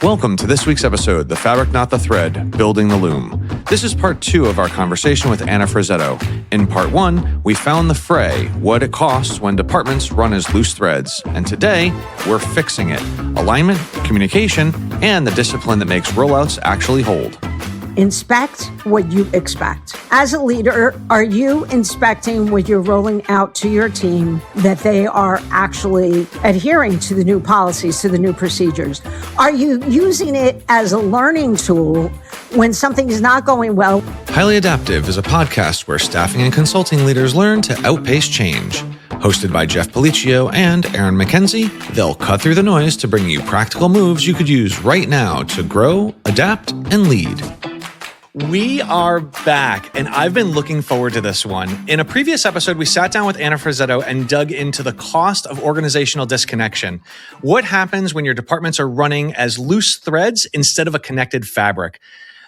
Welcome to this week's episode, The Fabric Not the Thread, Building the Loom. This is part 2 of our conversation with Anna Frazzetto. In part 1, we found the fray, what it costs when departments run as loose threads. And today, we're fixing it. Alignment, communication, and the discipline that makes rollouts actually hold. Inspect what you expect. As a leader, are you inspecting what you're rolling out to your team that they are actually adhering to the new policies, to the new procedures? Are you using it as a learning tool when something is not going well? Highly Adaptive is a podcast where staffing and consulting leaders learn to outpace change. Hosted by Jeff Pelliccio and Erin MacKenzie, they'll cut through the noise to bring you practical moves you could use right now to grow, adapt, and lead. We are back, and I've been looking forward to this one. In a previous episode, we sat down with Anna Frazzetto and dug into the cost of organizational disconnection. What happens when your departments are running as loose threads instead of a connected fabric?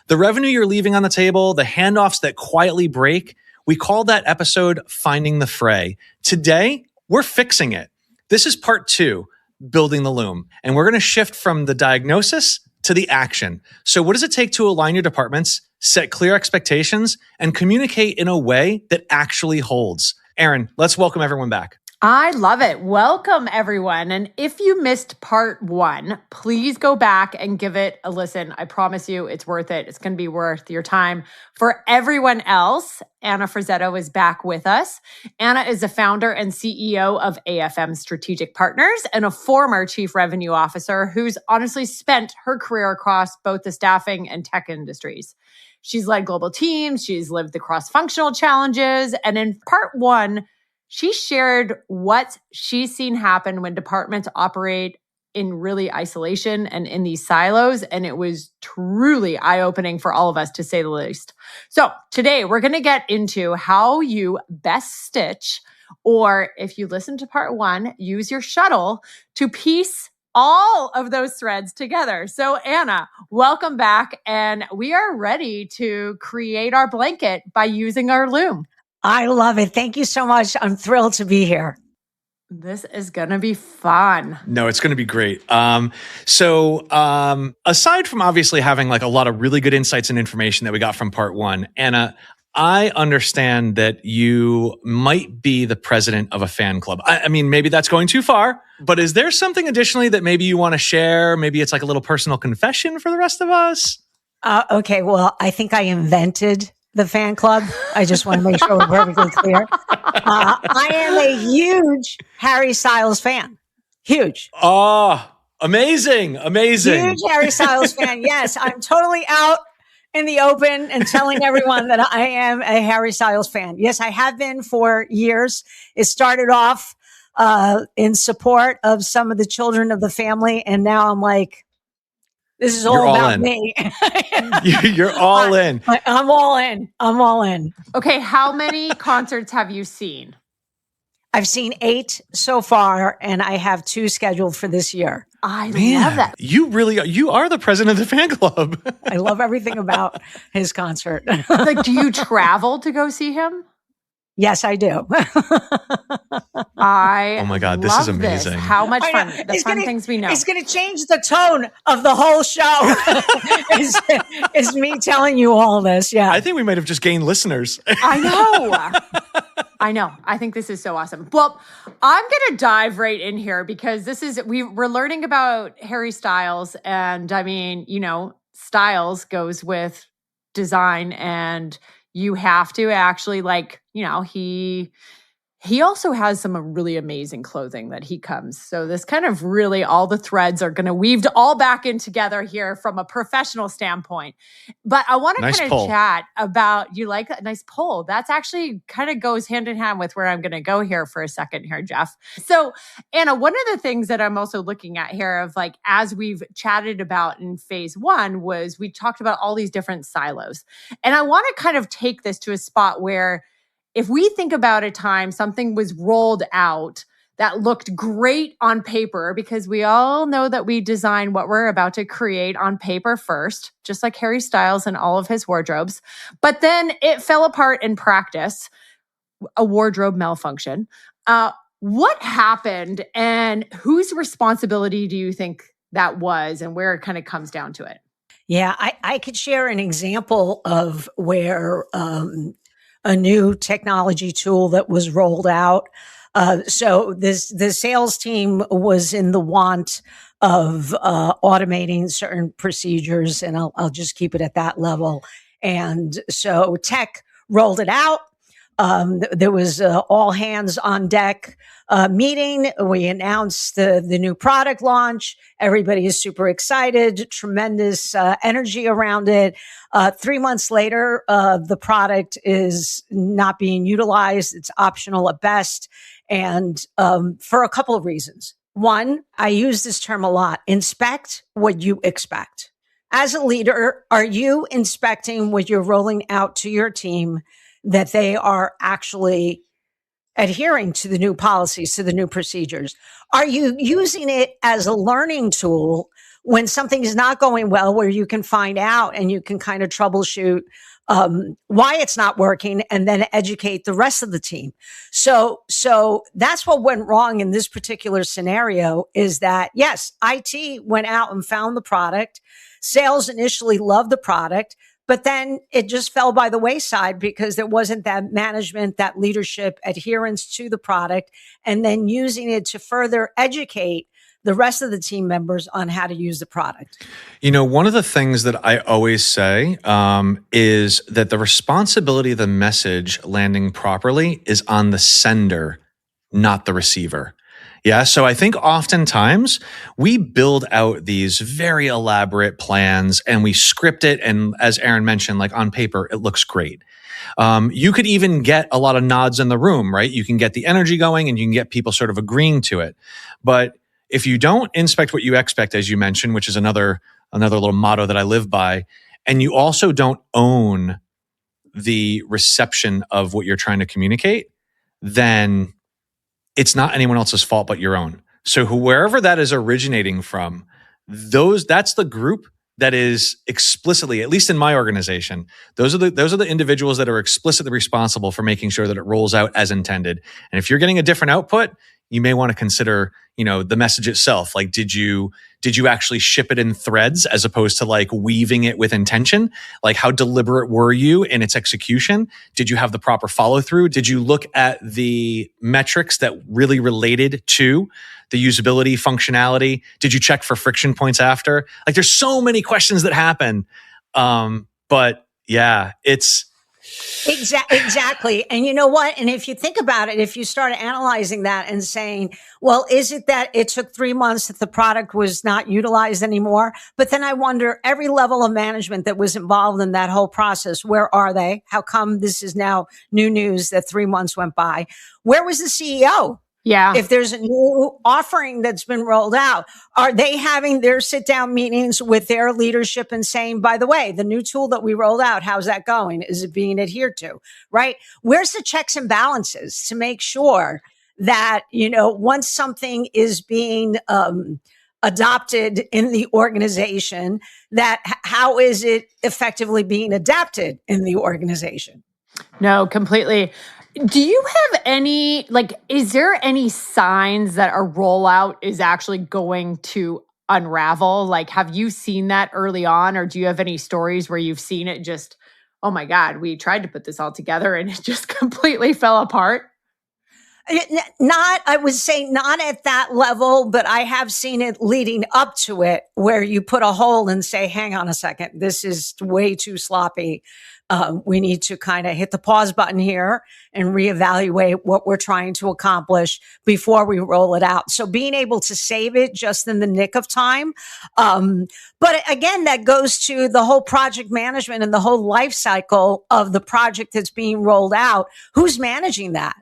The revenue you're leaving on the table, the handoffs that quietly break, we called that episode Finding the Fray. Today, we're fixing it. This is part 2, Building the Loom, and we're going to shift from the diagnosis to the action. So what does it take to align your departments, set clear expectations, and communicate in a way that actually holds? Erin, let's welcome everyone back. I love it. Welcome, everyone. And if you missed part 1, please go back and give it a listen. I promise you it's worth it. It's going to be worth your time. For everyone else, Anna Frazzetto is back with us. Anna is the founder and CEO of AFM Strategic Partners and a former chief revenue officer who's honestly spent her career across both the staffing and tech industries. She's led global teams. She's lived the cross-functional challenges. And in part 1, she shared what she's seen happen when departments operate in really isolation and in these silos. And it was truly eye-opening for all of us, to say the least. So today we're going to get into how you best stitch, or if you listen to part 1, use your shuttle to piece all of those threads together. So Anna, welcome back. And we are ready to create our blanket by using our loom. I love it. Thank you so much. I'm thrilled to be here. This is going to be fun. No, it's going to be great. So aside from obviously having like a lot of really good insights and information that we got from part 1, Anna, I understand that you might be the president of a fan club. I mean, maybe that's going too far, but is there something additionally that maybe you want to share? Maybe it's like a little personal confession for the rest of us? Okay, well, I think I invented the fan club. I just want to make sure we're perfectly clear. I am a huge Harry Styles fan. Huge. Oh, amazing. Huge Harry Styles fan. Yes, I'm totally out in the open and telling everyone that I am a Harry Styles fan. Yes, I have been for years. It started off in support of some of the children of the family. And now I'm like, this is all about me. You're all in. I'm all in. I'm all in. Okay, how many concerts have you seen? I've seen 8 so far, and I have 2 scheduled for this year. I love that. You are the president of the fan club. I love everything about his concert. Like, do you travel to go see him? Yes, I do. Oh my God, this is amazing. This. How much fun. The fun things we know. It's going to change the tone of the whole show. It's me telling you all this. Yeah. I think we might have just gained listeners. I know. I think this is so awesome. Well, I'm going to dive right in here because we're learning about Harry Styles. And I mean, Styles goes with design, and you have to actually he also has some really amazing clothing that he comes. So this kind of really, all the threads are going to weave all back in together here from a professional standpoint. But I want to kind of chat about, you like a nice poll. That's actually kind of goes hand in hand with where I'm going to go here for a second here, Jeff. So Anna, one of the things that I'm also looking at here of like, as we've chatted about in phase 1 was we talked about all these different silos. And I want to kind of take this to a spot where if we think about a time something was rolled out that looked great on paper, because we all know that we design what we're about to create on paper first, just like Harry Styles and all of his wardrobes, but then it fell apart in practice, a wardrobe malfunction. What happened, and whose responsibility do you think that was and where it kind of comes down to it. Yeah, I could share an example of where a new technology tool that was rolled out. So the sales team was in the want of automating certain procedures, and I'll just keep it at that level. And so tech rolled it out. There was all hands on deck meeting. We announced the new product launch. Everybody is super excited, tremendous energy around it. 3 months later, the product is not being utilized. It's optional at best. And for a couple of reasons. One, I use this term a lot: inspect what you expect. As a leader, are you inspecting what you're rolling out to your team, that they are actually adhering to the new policies, to the new procedures? Are you using it as a learning tool when something is not going well, where you can find out and you can kind of troubleshoot why it's not working and then educate the rest of the team? So that's what went wrong in this particular scenario, is that yes, IT went out and found the product. Sales initially loved the product, but then it just fell by the wayside because there wasn't that management, that leadership, adherence to the product, and then using it to further educate the rest of the team members on how to use the product. You know, one of the things that I always say is that the responsibility of the message landing properly is on the sender, not the receiver. Yeah. So I think oftentimes we build out these very elaborate plans and we script it. And as Erin mentioned, like on paper, it looks great. You could even get a lot of nods in the room, right? You can get the energy going and you can get people sort of agreeing to it. But if you don't inspect what you expect, as you mentioned, which is another little motto that I live by, and you also don't own the reception of what you're trying to communicate, then it's not anyone else's fault but your own. So wherever that is originating from, that's the group that is explicitly, at least in my organization, those are the individuals that are explicitly responsible for making sure that it rolls out as intended. And if you're getting a different output, you may want to consider, the message itself. Like, did you actually ship it in threads as opposed to like weaving it with intention? Like, how deliberate were you in its execution? Did you have the proper follow through? Did you look at the metrics that really related to the usability, functionality? Did you check for friction points after? Like, there's so many questions that happen. But yeah, it's Exactly. And you know what? And if you think about it, if you start analyzing that and saying, well, is it that it took 3 months that the product was not utilized anymore? But then I wonder, every level of management that was involved in that whole process, where are they? How come this is now new news that 3 months went by? Where was the CEO? Yeah. If there's a new offering that's been rolled out, are they having their sit down meetings with their leadership and saying, by the way, the new tool that we rolled out, how's that going? Is it being adhered to? Right? Where's the checks and balances to make sure that, once something is being adopted in the organization, that how is it effectively being adapted in the organization? No, completely. Do you have any, is there any signs that a rollout is actually going to unravel? Like, have you seen that early on, or do you have any stories where you've seen it just, oh my God, we tried to put this all together and it just completely fell apart? I would say not at that level, but I have seen it leading up to it, where you put a hole and say, hang on a second, this is way too sloppy. We need to kind of hit the pause button here and reevaluate what we're trying to accomplish before we roll it out. So being able to save it just in the nick of time. But again, that goes to the whole project management and the whole life cycle of the project that's being rolled out. Who's managing that?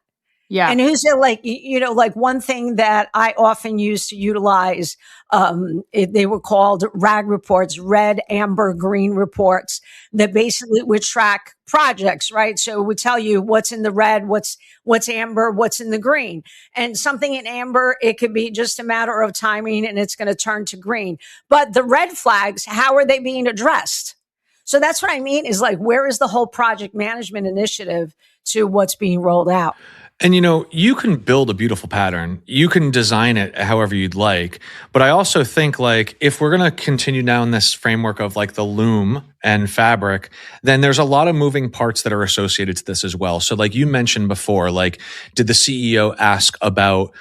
Yeah. And who's like one thing that I often used to utilize, they were called RAG reports, red, amber, green reports, that basically would track projects, right? So it would tell you what's in the red, what's amber, what's in the green. And something in amber, it could be just a matter of timing and it's going to turn to green. But the red flags, how are they being addressed? So that's what I mean, is like, where is the whole project management initiative to what's being rolled out? And you can build a beautiful pattern. You can design it however you'd like. But I also think if we're going to continue down this framework of the loom and fabric, then there's a lot of moving parts that are associated to this as well. So you mentioned before, did the CEO ask about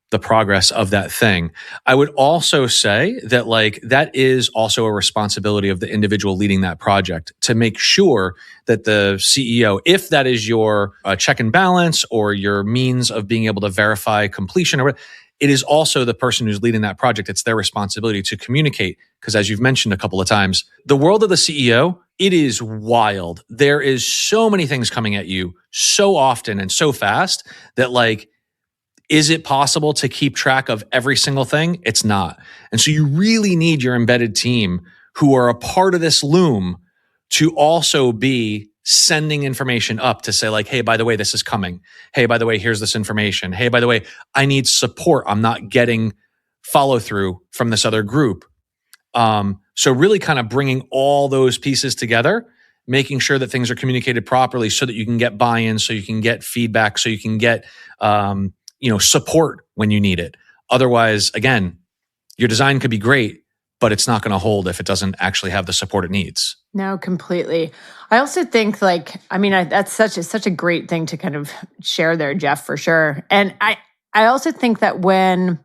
the progress of that thing? I would also say that that is also a responsibility of the individual leading that project to make sure that the CEO, if that is your check and balance or your means of being able to verify completion, or it is also the person who's leading that project. It's their responsibility to communicate. Because as you've mentioned a couple of times, the world of the CEO, it is wild. There is so many things coming at you so often and so fast that is it possible to keep track of every single thing? It's not. And so you really need your embedded team who are a part of this loom to also be sending information up to say hey, by the way, this is coming. Hey, by the way, here's this information. Hey, by the way, I need support. I'm not getting follow through from this other group. So really kind of bringing all those pieces together, making sure that things are communicated properly so that you can get buy-in, so you can get feedback, so you can get support when you need it. Otherwise, again, your design could be great, but it's not going to hold if it doesn't actually have the support it needs. No, completely. I also think that's such a great thing to kind of share there, Jeff, for sure. And I also think that when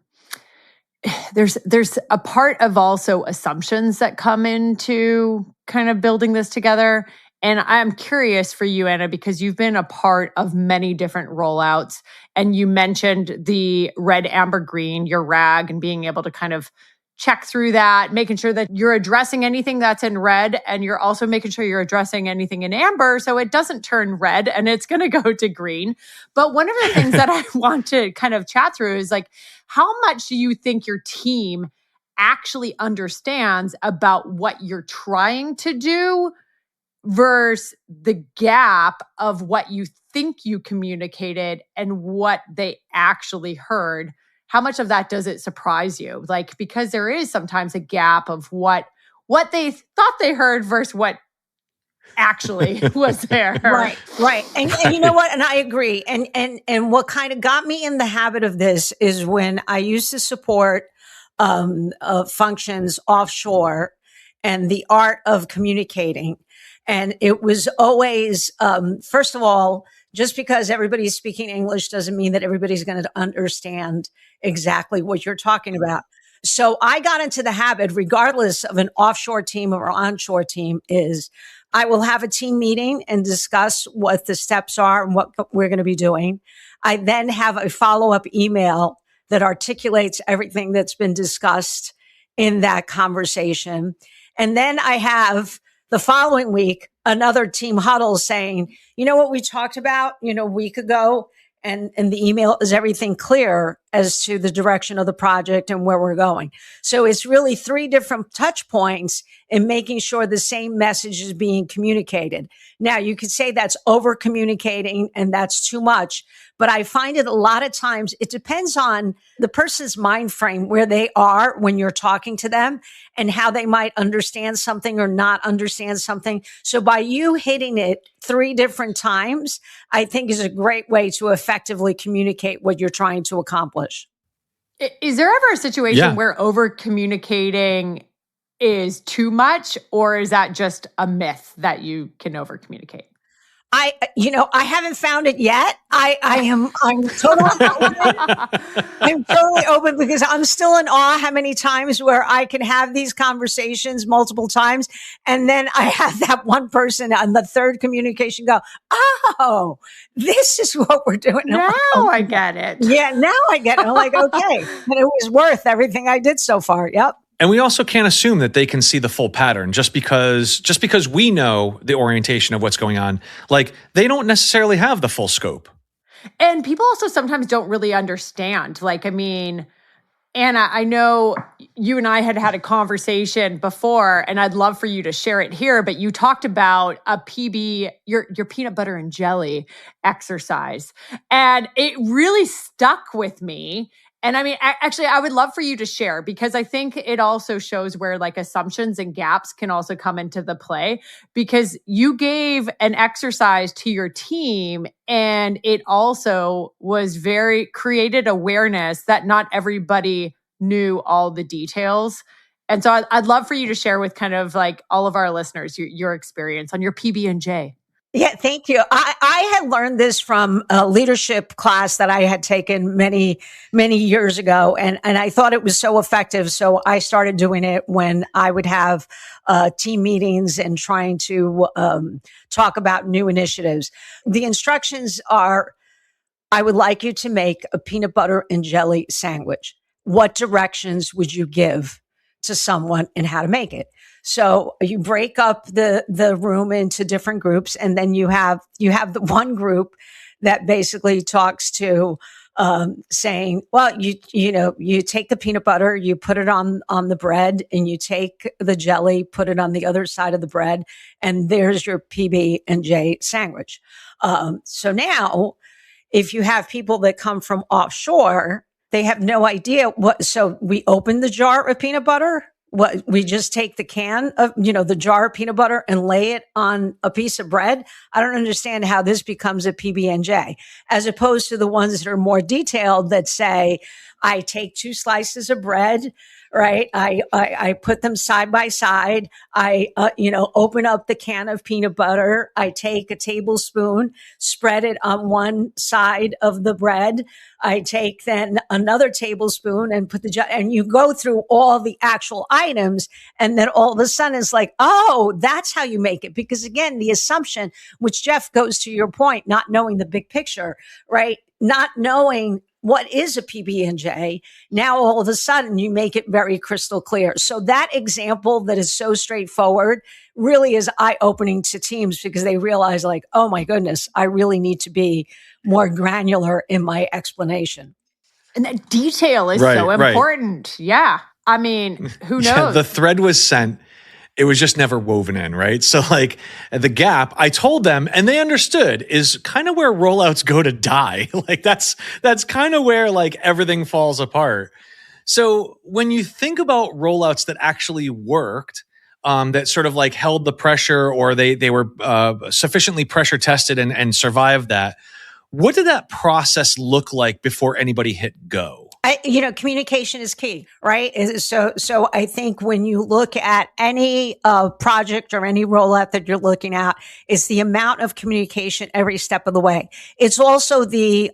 there's a part of also assumptions that come into kind of building this together. And I'm curious for you, Anna, because you've been a part of many different rollouts, and you mentioned the red, amber, green, your RAG, and being able to kind of check through that, making sure that you're addressing anything that's in red, and you're also making sure you're addressing anything in amber so it doesn't turn red and it's going to go to green. But one of the things that I want to kind of chat through is how much do you think your team actually understands about what you're trying to do versus the gap of what you think you communicated and what they actually heard? How much of that does it surprise you? Because there is sometimes a gap of what they thought they heard versus what actually was there. Right. And you know what? And I agree. And what kind of got me in the habit of this is when I used to support functions offshore and the art of communicating. And it was always, first of all, just because everybody's speaking English doesn't mean that everybody's going to understand exactly what you're talking about. So I got into the habit, regardless of an offshore team or onshore team, is I will have a team meeting and discuss what the steps are and what we're going to be doing. I then have a follow-up email that articulates everything that's been discussed in that conversation. And then I have the following week, another team huddle saying, you know what we talked about, a week ago, and the email is everything clear as to the direction of the project and where we're going. So it's really 3 different touch points in making sure the same message is being communicated. Now, you could say that's over communicating and that's too much, but I find it a lot of times, it depends on the person's mind frame, where they are when you're talking to them and how they might understand something or not understand something. So by you hitting it 3 different times, I think is a great way to effectively communicate what you're trying to accomplish. Is there ever a situation where over communicating is too much, or is that just a myth that you can over communicate? I haven't found it yet. I'm totally open. I'm totally open because I'm still in awe how many times where I can have these conversations multiple times. And then I have that one person on the third communication go, oh, this is what we're doing. Now I get it. Yeah, now I get it. I'm like, okay. And it was worth everything I did so far. Yep. And we also can't assume that they can see the full pattern just because we know the orientation of what's going on. They don't necessarily have the full scope. And people also sometimes don't really understand. Anna, I know you and I had a conversation before, and I'd love for you to share it here, but you talked about a PB, your peanut butter and jelly exercise. And it really stuck with me. And I mean, actually, I would love for you to share, because I think it also shows where like assumptions and gaps can also come into the play, because you gave an exercise to your team and it also was created awareness that not everybody knew all the details. And so I'd love for you to share with kind of like all of our listeners your experience on your PB&J. Yeah, thank you. I had learned this from a leadership class that I had taken many, many years ago. And I thought it was so effective. So I started doing it when I would have team meetings and trying to talk about new initiatives. The instructions are, I would like you to make a peanut butter and jelly sandwich. What directions would you give to someone and how to make it? So you break up the room into different groups, and then you have the one group that basically talks to saying, well, you take the peanut butter, you put it on the bread, and you take the jelly, put it on the other side of the bread, and there's your PB&J sandwich. So now, if you have people that come from offshore, they have no idea what. So we open the jar of peanut butter. What, we just take the can of, the jar of peanut butter and lay it on a piece of bread. I don't understand how this becomes a PB&J, as opposed to the ones that are more detailed that say, I take 2 slices of bread, right? I put them side by side. I, open up the can of peanut butter. I take a tablespoon, spread it on one side of the bread. I take then another tablespoon and put and you go through all the actual items. And then all of a sudden it's like, oh, that's how you make it. Because again, the assumption, which Jeff goes to your point, not knowing the big picture, right? Not knowing what is a PB&J. Now, all of a sudden you make it very crystal clear. So that example that is so straightforward really is eye-opening to teams, because they realize like, oh my goodness, I really need to be more granular in my explanation. And that detail is so important. Right. Yeah. I mean, who knows? Yeah, the thread was sent. It was just never woven in, right? So like the gap, I told them, and they understood, is kind of where rollouts go to die. Like that's kind of where like everything falls apart. So when you think about rollouts that actually worked, that sort of like held the pressure, or they were sufficiently pressure tested and survived that, what did that process look like before anybody hit go? Communication is key, right? So I think when you look at any project or any rollout that you're looking at, it's the amount of communication every step of the way. It's also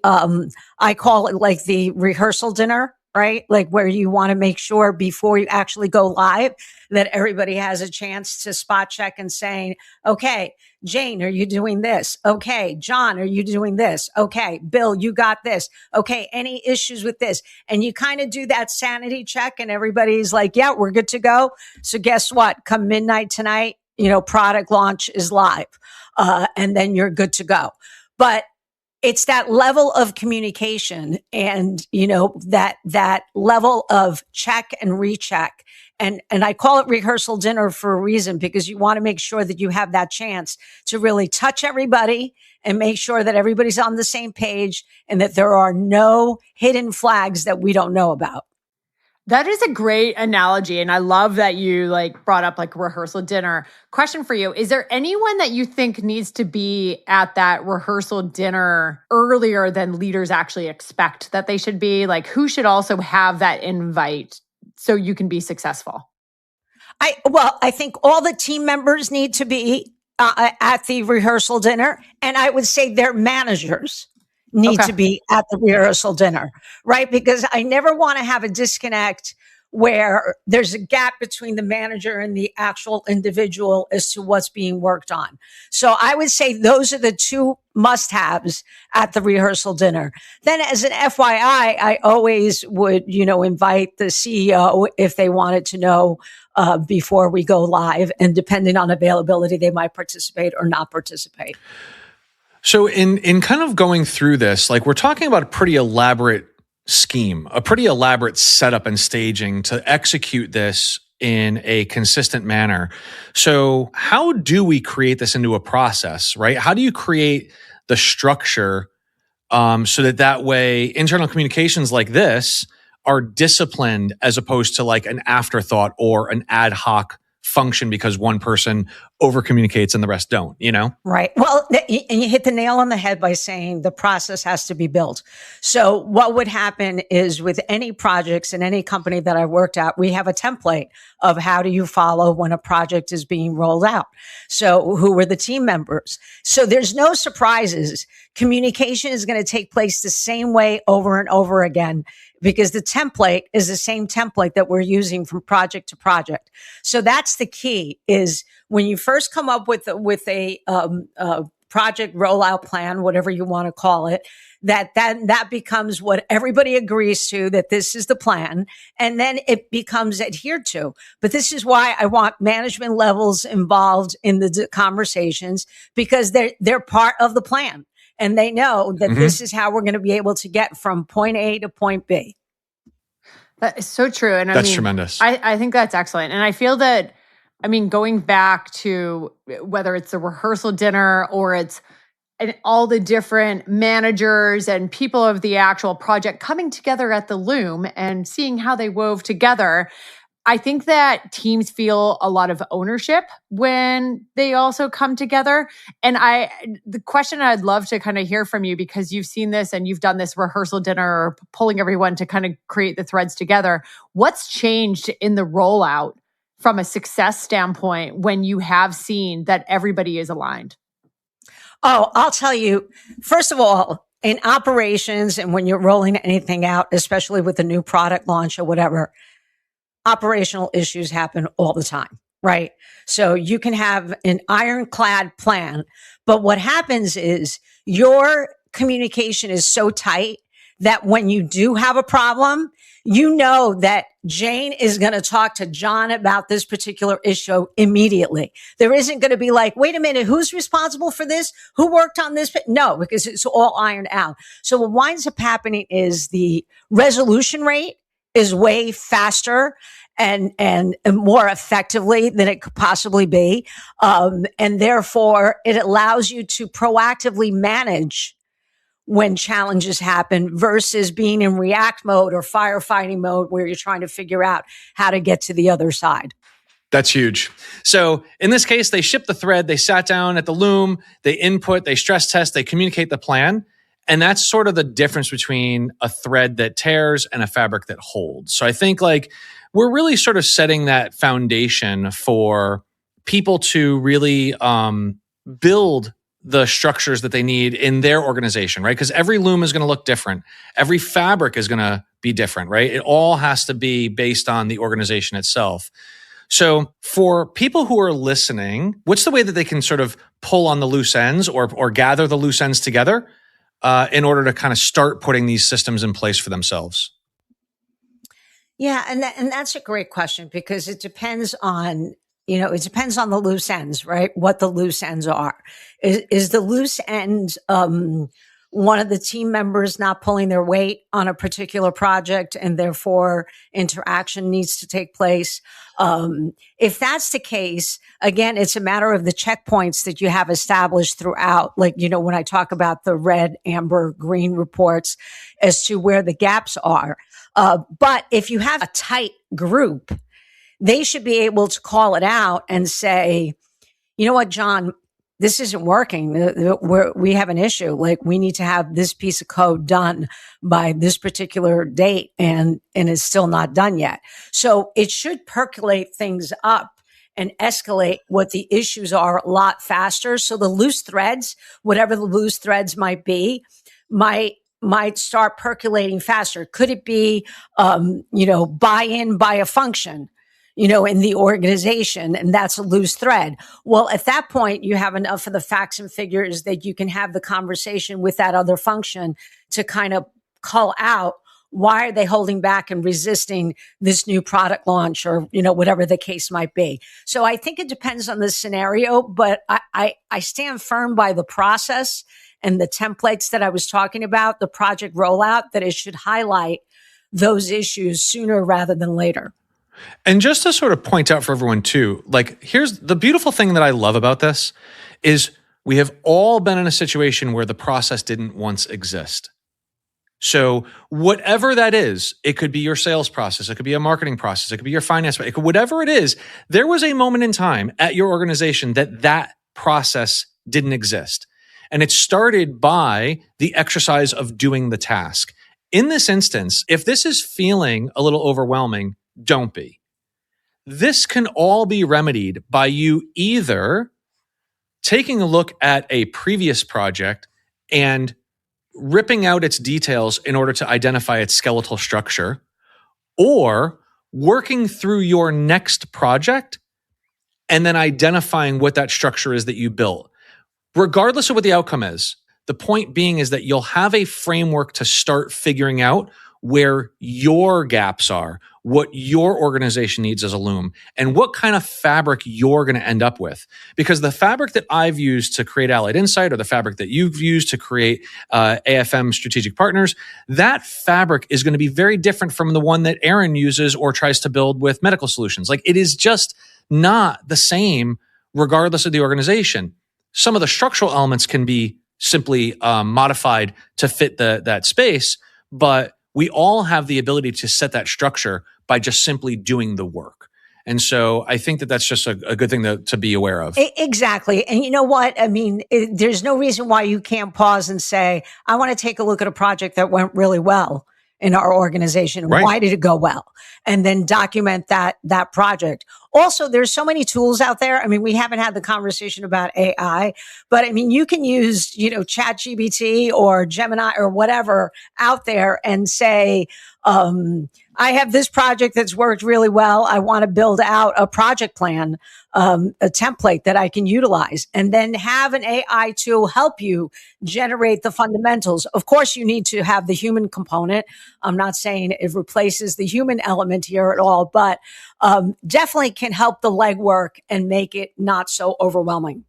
I call it like the rehearsal dinner, right? Like where you want to make sure before you actually go live that everybody has a chance to spot check and saying, okay, Jane, are you doing this? Okay. John, are you doing this? Okay. Bill, you got this. Okay. Any issues with this? And you kind of do that sanity check and everybody's like, yeah, we're good to go. So guess what? Come midnight tonight, product launch is live. And then you're good to go. But it's that level of communication and, that level of check and recheck. And I call it rehearsal dinner for a reason, because you want to make sure that you have that chance to really touch everybody and make sure that everybody's on the same page and that there are no hidden flags that we don't know about. That is a great analogy. And I love that you brought up rehearsal dinner. Question for you. Is there anyone that you think needs to be at that rehearsal dinner earlier than leaders actually expect that they should be? Like, who should also have that invite so you can be successful? I think all the team members need to be at the rehearsal dinner. And I would say their managers need to be at the rehearsal dinner, right? Because I never want to have a disconnect where there's a gap between the manager and the actual individual as to what's being worked on. So I would say those are the 2 must-haves at the rehearsal dinner. Then as an FYI, I always would, invite the CEO if they wanted to know before we go live, and depending on availability, they might participate or not participate. So in kind of going through this, we're talking about a pretty elaborate scheme, a pretty elaborate setup and staging to execute this in a consistent manner. So how do we create this into a process, right? How do you create the structure so that way internal communications like this are disciplined as opposed to like an afterthought or an ad hoc function because one person over communicates and the rest don't, you know? Right. Well, and you hit the nail on the head by saying the process has to be built. So what would happen is with any projects in any company that I worked at, we have a template of how do you follow when a project is being rolled out. So who were the team members? So there's no surprises. Communication is going to take place the same way over and over again, because the template is the same template that we're using from project to project. So that's the key, is when you first come up with a project rollout plan, whatever you want to call it, that becomes what everybody agrees to, that this is the plan, and then it becomes adhered to. But this is why I want management levels involved in the conversations, because they're part of the plan. And they know that this is how we're going to be able to get from point A to point B. That is so true. And that's tremendous. I think that's excellent. And I feel that, going back to whether it's the rehearsal dinner or it's all the different managers and people of the actual project coming together at the Loom and seeing how they wove together, I think that teams feel a lot of ownership when they also come together. And the question I'd love to kind of hear from you, because you've seen this and you've done this rehearsal dinner or pulling everyone to kind of create the threads together. What's changed in the rollout from a success standpoint when you have seen that everybody is aligned? Oh, I'll tell you, first of all, in operations and when you're rolling anything out, especially with a new product launch or whatever, operational issues happen all the time, right? So you can have an ironclad plan, but what happens is your communication is so tight that when you do have a problem, you know that Jane is going to talk to John about this particular issue immediately. There isn't going to be like, wait a minute, who's responsible for this? Who worked on this? No, because it's all ironed out. So what winds up happening is the resolution rate is way faster and more effectively than it could possibly be. And therefore, it allows you to proactively manage when challenges happen versus being in react mode or firefighting mode where you're trying to figure out how to get to the other side. That's huge. So in this case, they shipped the thread, they sat down at the Loom, they input, they stress test, they communicate the plan. And that's sort of the difference between a thread that tears and a fabric that holds. So I think like we're really sort of setting that foundation for people to really build the structures that they need in their organization, right? Because every loom is going to look different. Every fabric is going to be different, right? It all has to be based on the organization itself. So for people who are listening, what's the way that they can sort of pull on the loose ends or gather the loose ends together in order to kind of start putting these systems in place for themselves? Yeah, and that's a great question, because it depends on, it depends on the loose ends, right? What the loose ends are. Is the loose end one of the team members not pulling their weight on a particular project and therefore interaction needs to take place? If that's the case, again, it's a matter of the checkpoints that you have established throughout. Like, when I talk about the red, amber, green reports as to where the gaps are. But if you have a tight group, they should be able to call it out and say, you know what, John, this isn't working. We have an issue. Like, we need to have this piece of code done by this particular date, and it's still not done yet. So it should percolate things up and escalate what the issues are a lot faster. So the loose threads, whatever the loose threads might be, might start percolating faster. Could it be, buy-in by a function, in the organization, and that's a loose thread? Well, at that point, you have enough of the facts and figures that you can have the conversation with that other function to kind of call out, why are they holding back and resisting this new product launch, or, whatever the case might be. So I think it depends on the scenario, but I stand firm by the process and the templates that I was talking about, the project rollout, that it should highlight those issues sooner rather than later. And just to sort of point out for everyone too, like, here's the beautiful thing that I love about this is we have all been in a situation where the process didn't once exist. So whatever that is, it could be your sales process, it could be a marketing process, it could be your finance, whatever it is, there was a moment in time at your organization that process didn't exist. And it started by the exercise of doing the task. In this instance, if this is feeling a little overwhelming, don't be. This can all be remedied by you either taking a look at a previous project and ripping out its details in order to identify its skeletal structure, or working through your next project and then identifying what that structure is that you built. Regardless of what the outcome is, the point being is that you'll have a framework to start figuring out where your gaps are, what your organization needs as a Loom, and what kind of fabric you're going to end up with. Because the fabric that I've used to create Allied Insight, or the fabric that you've used to create AFM Strategic Partners, that fabric is going to be very different from the one that Erin uses or tries to build with Medical Solutions. Like, it is just not the same regardless of the organization. Some of the structural elements can be simply modified to fit that space, but we all have the ability to set that structure by just simply doing the work. And so I think that that's just a good thing to be aware of. Exactly. And you know what? I mean, there's no reason why you can't pause and say, I want to take a look at a project that went really well in our organization. Right. Why did it go well? And then document that project. Also, there's so many tools out there. I mean, we haven't had the conversation about AI, but I mean, you can use, ChatGPT or Gemini or whatever out there and say, I have this project that's worked really well. I want to build out a project plan, a template that I can utilize, and then have an AI tool help you generate the fundamentals. Of course, you need to have the human component. I'm not saying it replaces the human element here at all, but definitely can help the legwork and make it not so overwhelming.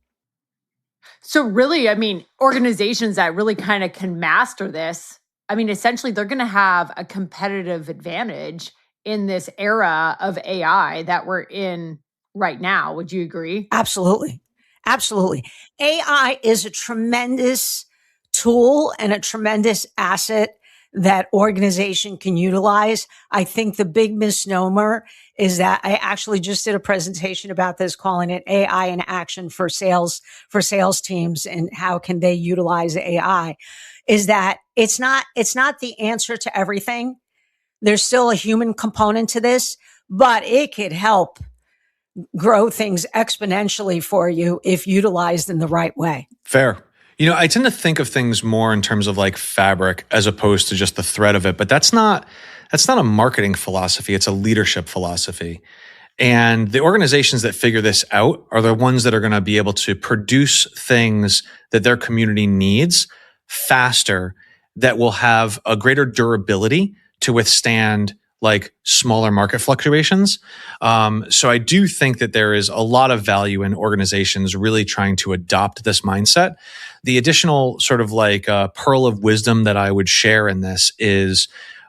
So really, I mean, organizations that really kind of can master this, I mean, essentially, they're going to have a competitive advantage in this era of AI that we're in right now. Would you agree? Absolutely. Absolutely. AI is a tremendous tool and a tremendous asset that organization can utilize. I think the big misnomer is that I actually just did a presentation about this, calling it AI in action for sales teams and how can they utilize AI. Is that it's not the answer to everything. There's still a human component to this, but it could help grow things exponentially for you if utilized in the right way. Fair. I tend to think of things more in terms of like fabric as opposed to just the thread of it, but that's not a marketing philosophy. It's a leadership philosophy. And the organizations that figure this out are the ones that are going to be able to produce things that their community needs faster, that will have a greater durability to withstand like smaller market fluctuations. So I do think that there is a lot of value in organizations really trying to adopt this mindset. The additional sort of like pearl of wisdom that I would share in this is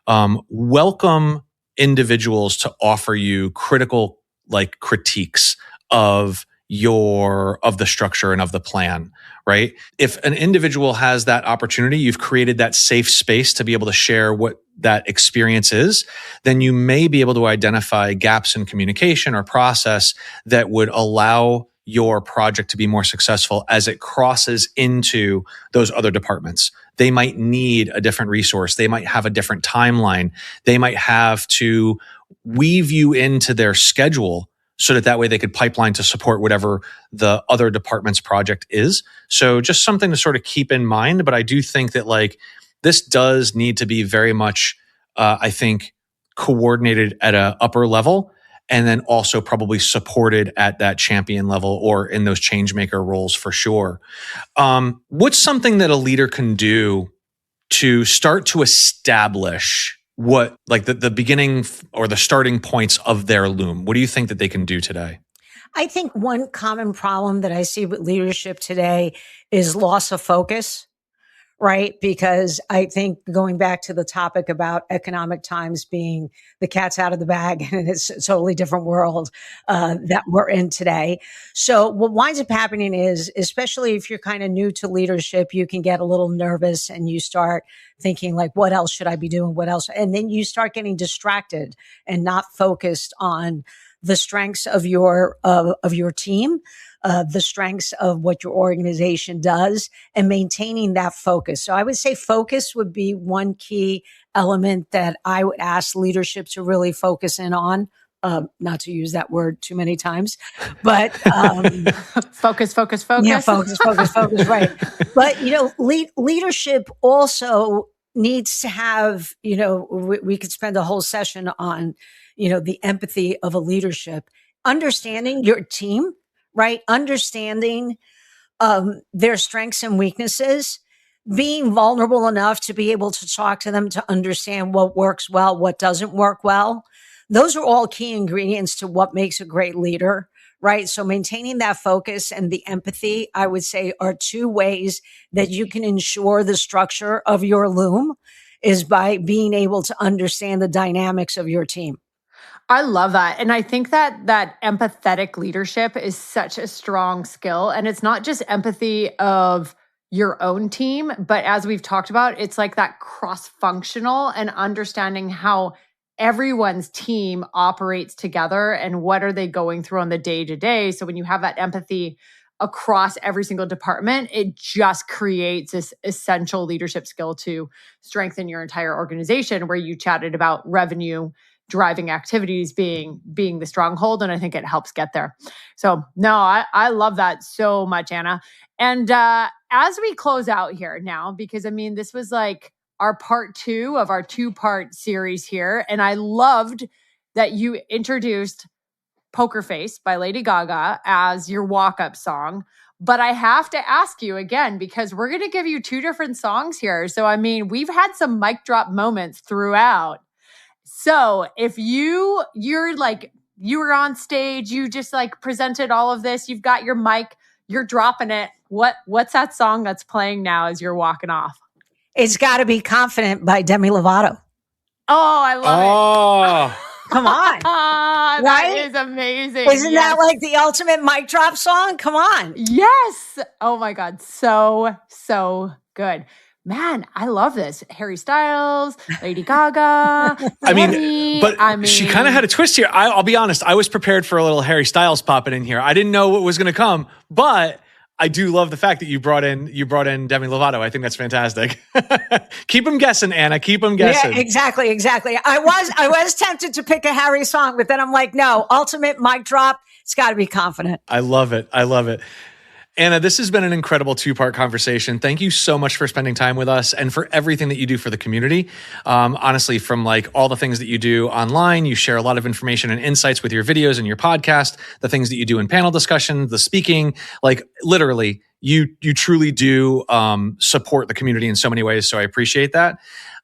welcome individuals to offer you critical like critiques of the structure and of the plan, right? If an individual has that opportunity, you've created that safe space to be able to share what that experience is, then you may be able to identify gaps in communication or process that would allow your project to be more successful as it crosses into those other departments. They might need a different resource. They might have a different timeline. They might have to weave you into their schedule so that way they could pipeline to support whatever the other department's project is. So just something to sort of keep in mind. But I do think that like this does need to be very much, I think, coordinated at an upper level, and then also probably supported at that champion level or in those change maker roles for sure. What's something that a leader can do to start to establish what like the beginning or the starting points of their Loom? What do you think that they can do today? I think one common problem that I see with leadership today is loss of focus, right? Because I think going back to the topic about economic times being the cat's out of the bag and it's a totally different world that we're in today. So what winds up happening is, especially if you're kind of new to leadership, you can get a little nervous and you start thinking like, what else should I be doing? What else? And then you start getting distracted and not focused on the strengths of your team, the strengths of what your organization does, and maintaining that focus. So I would say focus would be one key element that I would ask leadership to really focus in on. Not to use that word too many times, but focus. Yeah, focus. Right. But leadership also needs to have. We could spend a whole session on the empathy of a leadership, understanding your team, right? Understanding their strengths and weaknesses, being vulnerable enough to be able to talk to them, to understand what works well, what doesn't work well. Those are all key ingredients to what makes a great leader, right? So maintaining that focus and the empathy, I would say, are two ways that you can ensure the structure of your Loom is by being able to understand the dynamics of your team. I love that. And I think that empathetic leadership is such a strong skill. And it's not just empathy of your own team, but as we've talked about, it's like that cross-functional and understanding how everyone's team operates together and what are they going through on the day-to-day. So when you have that empathy across every single department, it just creates this essential leadership skill to strengthen your entire organization, where you chatted about revenue driving activities being the stronghold. And I think it helps get there. So no, I love that so much, Anna. And as we close out here now, because this was like our part 2 of our 2-part series here. And I loved that you introduced Poker Face by Lady Gaga as your walk-up song. But I have to ask you again, because we're going to give you 2 different songs here. So, we've had some mic drop moments throughout. So if you're like, you were on stage, you just like presented all of this, you've got your mic, you're dropping it. What's that song that's playing now as you're walking off? It's got to be Confident by Demi Lovato. Oh, I love it. Come on. Right? That is amazing. Isn't that like the ultimate mic drop song? Come on. Yes. Oh my God. So good. Man, I love this. Harry Styles, Lady Gaga. She kind of had a twist here. I'll be honest. I was prepared for a little Harry Styles popping in here. I didn't know what was going to come, but I do love the fact that you brought in Demi Lovato. I think that's fantastic. Keep them guessing, Anna. Keep them guessing. Yeah, exactly. I was tempted to pick a Harry song, but then I'm like, no, ultimate mic drop. It's got to be Confident. I love it. Anna, this has been an incredible 2-part conversation. Thank you so much for spending time with us and for everything that you do for the community. Honestly, from like all the things that you do online, you share a lot of information and insights with your videos and your podcast, the things that you do in panel discussions, the speaking, like literally you truly do support the community in so many ways. So I appreciate that.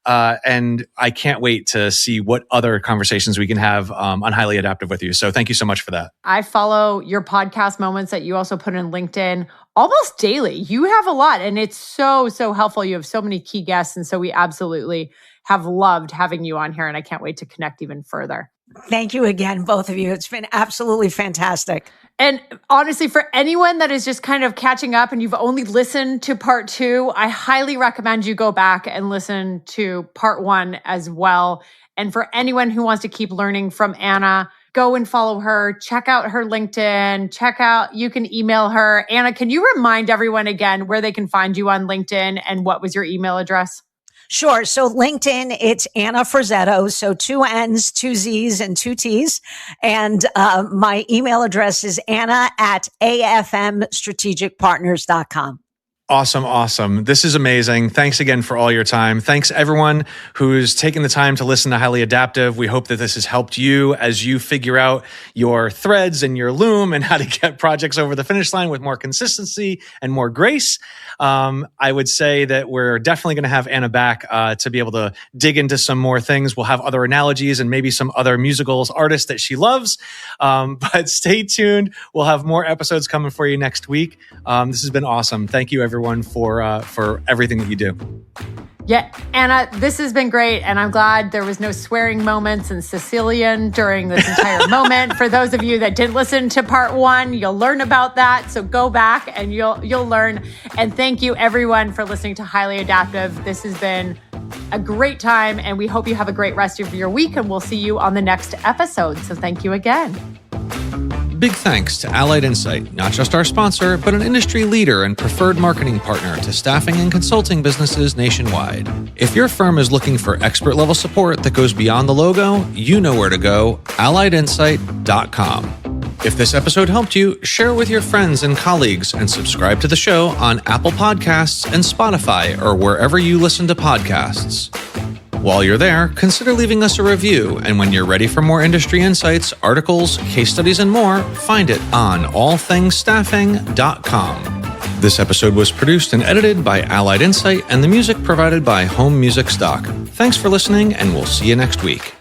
And I can't wait to see what other conversations we can have on Highly Adaptive with you. So thank you so much for that. I follow your podcast moments that you also put in LinkedIn almost daily. You have a lot and it's so helpful. You have so many key guests. And so we absolutely have loved having you on here and I can't wait to connect even further. Thank you again, both of you. It's been absolutely fantastic. And honestly, for anyone that is just kind of catching up and you've only listened to part 2, I highly recommend you go back and listen to part 1 as well. And for anyone who wants to keep learning from Anna, go and follow her, check out her LinkedIn, you can email her. Anna, can you remind everyone again where they can find you on LinkedIn and what was your email address? Sure. So LinkedIn, it's Anna Frazzetto. So 2 N's, 2 Z's, and 2 T's. And my email address is anna@afmstrategicpartners.com. Awesome. This is amazing. Thanks again for all your time. Thanks everyone who's taken the time to listen to Highly Adaptive. We hope that this has helped you as you figure out your threads and your Loom and how to get projects over the finish line with more consistency and more grace. I would say that we're definitely going to have Anna back to be able to dig into some more things. We'll have other analogies and maybe some other musicals artists that she loves. But stay tuned. We'll have more episodes coming for you next week. This has been awesome. Thank you, everyone. everyone for everything that you do. Yeah, Anna, this has been great, and I'm glad there was no swearing moments in Sicilian during this entire moment. For those of you that didn't listen to part 1, you'll learn about that. So go back and you'll learn. And thank you, everyone, for listening to Highly Adaptive. This has been a great time, and we hope you have a great rest of your week, and we'll see you on the next episode. So thank you again. Big thanks to Allied Insight, not just our sponsor, but an industry leader and preferred marketing partner to staffing and consulting businesses nationwide. If your firm is looking for expert-level support that goes beyond the logo, you know where to go, alliedinsight.com. If this episode helped you, share it with your friends and colleagues and subscribe to the show on Apple Podcasts and Spotify or wherever you listen to podcasts. While you're there, consider leaving us a review, and when you're ready for more industry insights, articles, case studies, and more, find it on allthingsstaffing.com. This episode was produced and edited by Allied Insight, and the music provided by Home Music Stock. Thanks for listening, and we'll see you next week.